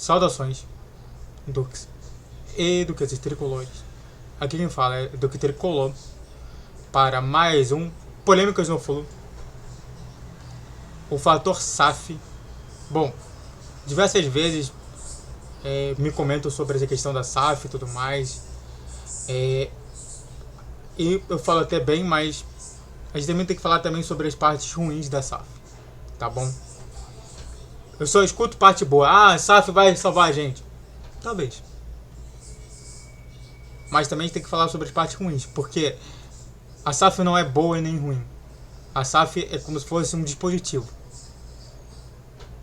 Saudações, Dux e duquesas tricolores. Aqui quem fala é Duque Tricolor para mais um Polêmicas no Flu. O fator SAF. Bom, diversas vezes me comentam sobre essa questão da SAF e tudo mais. E eu falo até bem, mas a gente também tem que falar também sobre as partes ruins da SAF. Tá bom? Eu só escuto parte boa. Ah, a SAF vai salvar a gente. Talvez. Mas também a gente tem que falar sobre as partes ruins. Porque a SAF não é boa e nem ruim. A SAF é como se fosse um dispositivo.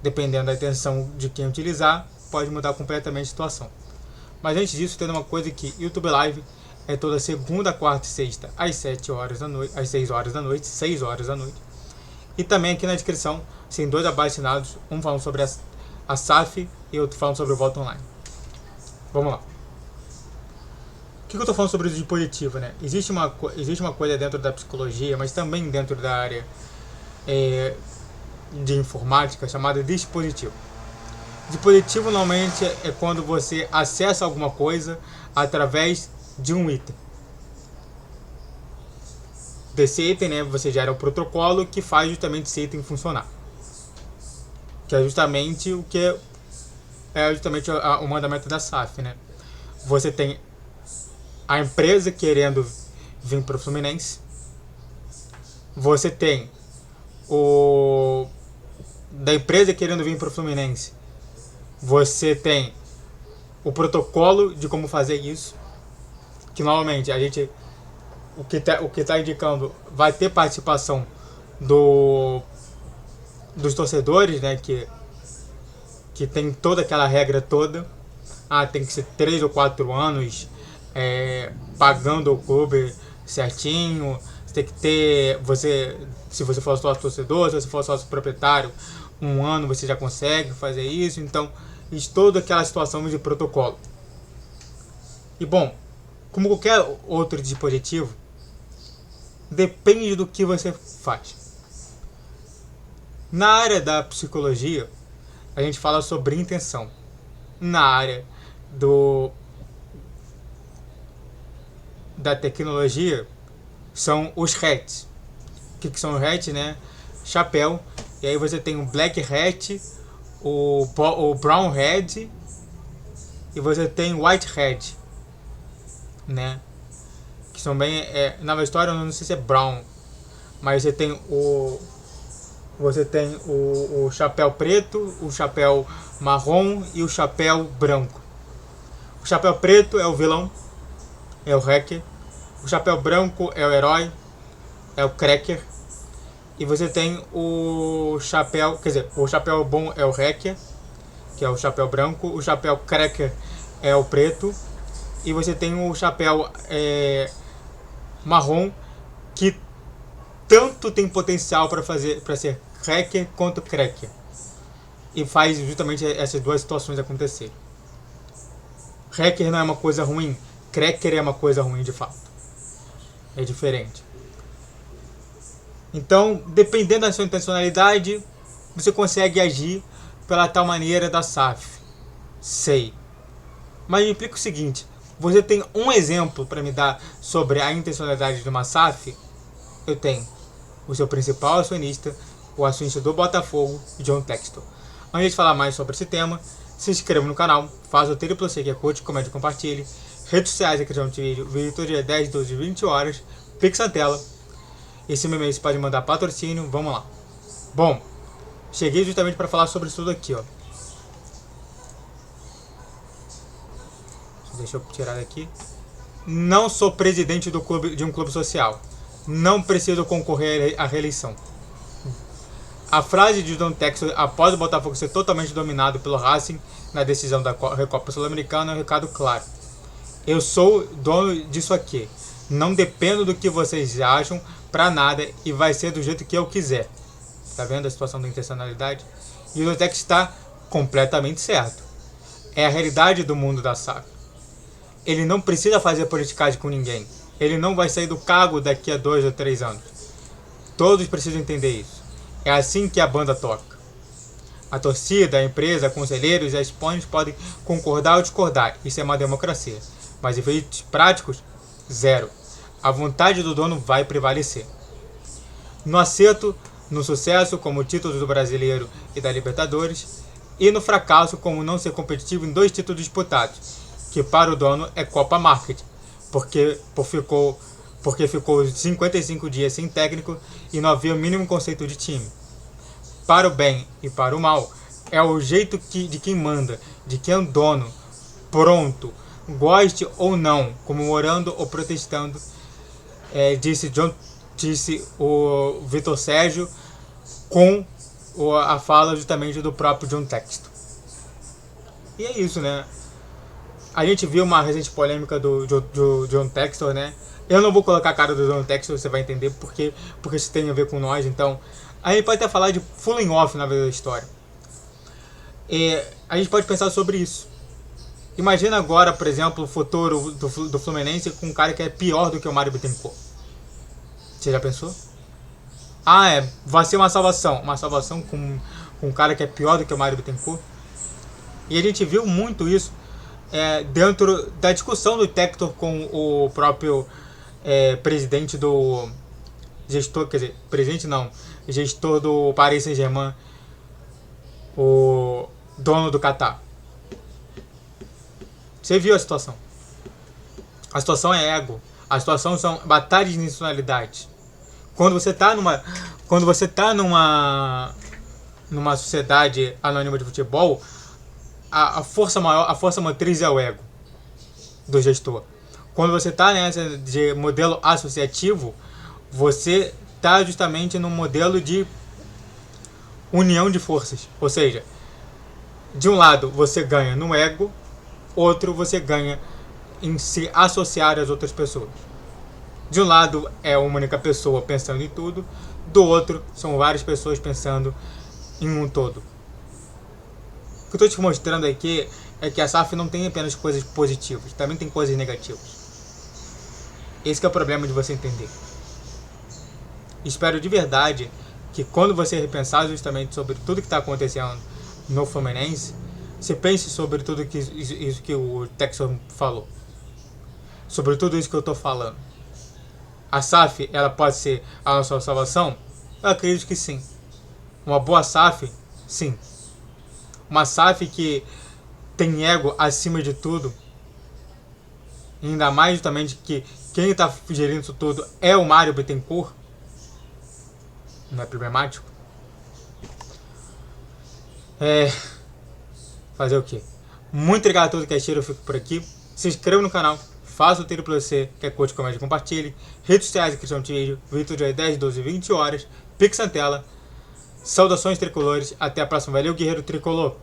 Dependendo da intenção de quem utilizar, pode mudar completamente a situação. Mas antes disso, tem uma coisa que YouTube Live é toda segunda, quarta e sexta às 7 horas da noite, às 6 horas da noite, 6 horas da noite. E também aqui na descrição tem 2 abaixo-assinados, um falando sobre a SAF e outro falando sobre o voto online. Vamos lá. O que eu estou falando sobre o dispositivo, né? Existe uma coisa dentro da psicologia, mas também dentro da área de informática, chamada dispositivo. Dispositivo normalmente é quando você acessa alguma coisa através de um item. Desse item, né, você gera um protocolo que faz justamente esse item funcionar. Que é justamente o que é justamente o mandamento da SAF, né? Você tem a empresa querendo vir para o Fluminense. Você tem da empresa querendo vir para o Fluminense. Você tem o protocolo de como fazer isso. Que normalmente a gente o que tá indicando vai ter participação dos torcedores, né, que tem toda aquela regra toda. Tem que ser 3 ou 4 anos pagando o clube certinho. Você tem que ter, se você for sócio torcedor, se você for sócio proprietário, 1 ano você já consegue fazer isso. Então, toda aquela situação de protocolo. E bom, como qualquer outro dispositivo, depende do que você faz. Na área da psicologia, a gente fala sobre intenção. Na área da tecnologia, são os hats. O que são os hats, né? Chapéu. E aí você tem o black hat, o brown hat e você tem o white hat, né? Que são bem na história eu não sei se é brown, mas você tem o chapéu preto, o chapéu marrom e o chapéu branco. O chapéu preto é o vilão, é o hacker. O chapéu branco é o herói, é o cracker. E você tem o chapéu, quer dizer, o chapéu bom é o hacker, que é o chapéu branco. O chapéu cracker é o preto. E você tem o chapéu marrom, que tanto tem potencial para ser hacker quanto cracker. E faz justamente essas duas situações acontecerem. Hacker não é uma coisa ruim, cracker é uma coisa ruim de fato. É diferente. Então, dependendo da sua intencionalidade, você consegue agir pela tal maneira da SAF. Sei. Mas me explica o seguinte: você tem um exemplo para me dar sobre a intencionalidade de uma SAF? Eu tenho. O seu principal acionista, o acionista do Botafogo, John Textor. Antes de falar mais sobre esse tema, se inscreva no canal, faça o triplo C que é curte, comente e compartilhe. Redes sociais aqui no vídeo todo dia 10, 12, 20 horas. Pix na tela. Esse meu e-mail você pode mandar patrocínio. Vamos lá. Bom, cheguei justamente para falar sobre isso tudo aqui, ó. Deixa eu tirar daqui. Não sou presidente de um clube social. Não preciso concorrer à reeleição. A frase de John Textor após o Botafogo ser totalmente dominado pelo Racing na decisão da Recopa Sul-Americana é um recado claro. Eu sou dono disso aqui. Não dependo do que vocês acham pra nada e vai ser do jeito que eu quiser. Tá vendo a situação da intencionalidade? E o John Textor está completamente certo. É a realidade do mundo da SAF. Ele não precisa fazer politicagem com ninguém. Ele não vai sair do cargo daqui a 2 ou 3 anos. Todos precisam entender isso. É assim que a banda toca. A torcida, a empresa, conselheiros e as expoentes podem concordar ou discordar. Isso é uma democracia. Mas efeitos práticos, zero. A vontade do dono vai prevalecer. No acerto, no sucesso, como o título do Brasileiro e da Libertadores, e no fracasso, como não ser competitivo em 2 títulos disputados, que para o dono é Copa Marketing, porque ficou 55 dias sem técnico e não havia o mínimo conceito de time. Para o bem e para o mal, é o jeito de quem manda, de quem é o dono, pronto, goste ou não, comemorando ou protestando, disse o Vitor Sérgio, com a fala justamente do próprio John Textor. E é isso, né? A gente viu uma recente polêmica do John Textor, né? Eu não vou colocar a cara do John Textor, você vai entender porque isso tem a ver com nós. Então, a gente pode até falar de Fulling Off na vida da história. E a gente pode pensar sobre isso. Imagina agora, por exemplo, o futuro do Fluminense com um cara que é pior do que o Mário Bittencourt. Você já pensou? Vai ser uma salvação. Uma salvação com um cara que é pior do que o Mário Bittencourt. E a gente viu muito isso dentro da discussão do Textor com o próprio presidente do... gestor, quer dizer, presidente não, gestor do Paris Saint-Germain, o dono do Qatar. Você viu a situação. A situação é ego. A situação são batalhas de nacionalidade. Quando você tá numa sociedade anônima de futebol, a força maior, a força motriz é o ego do gestor. Quando você está nessa de modelo associativo, você está justamente num modelo de união de forças. Ou seja, de um lado você ganha no ego, outro você ganha em se associar às outras pessoas. De um lado é uma única pessoa pensando em tudo, do outro são várias pessoas pensando em um todo. O que eu estou te mostrando aqui é que a SAF não tem apenas coisas positivas, também tem coisas negativas. Esse que é o problema de você entender. Espero de verdade que quando você repensar justamente sobre tudo que está acontecendo no Fluminense, você pense sobre tudo isso que o Textor falou. Sobre tudo isso que eu estou falando. A SAF, ela pode ser a nossa salvação? Eu acredito que sim. Uma boa SAF? Sim. Uma SAF que tem ego acima de tudo, ainda mais justamente que quem está gerindo isso tudo é o Mário Bittencourt, não é problemático? Fazer o quê? Muito obrigado a todos que assistiram, eu fico por aqui. Se inscreva no canal, faça o tiro pra você, quer curte, comente, compartilhe. Redes sociais, inscrição de vídeo, vídeo de 10, 12, 20 horas, Pix na tela. Saudações tricolores, até a próxima. Valeu, guerreiro tricolor!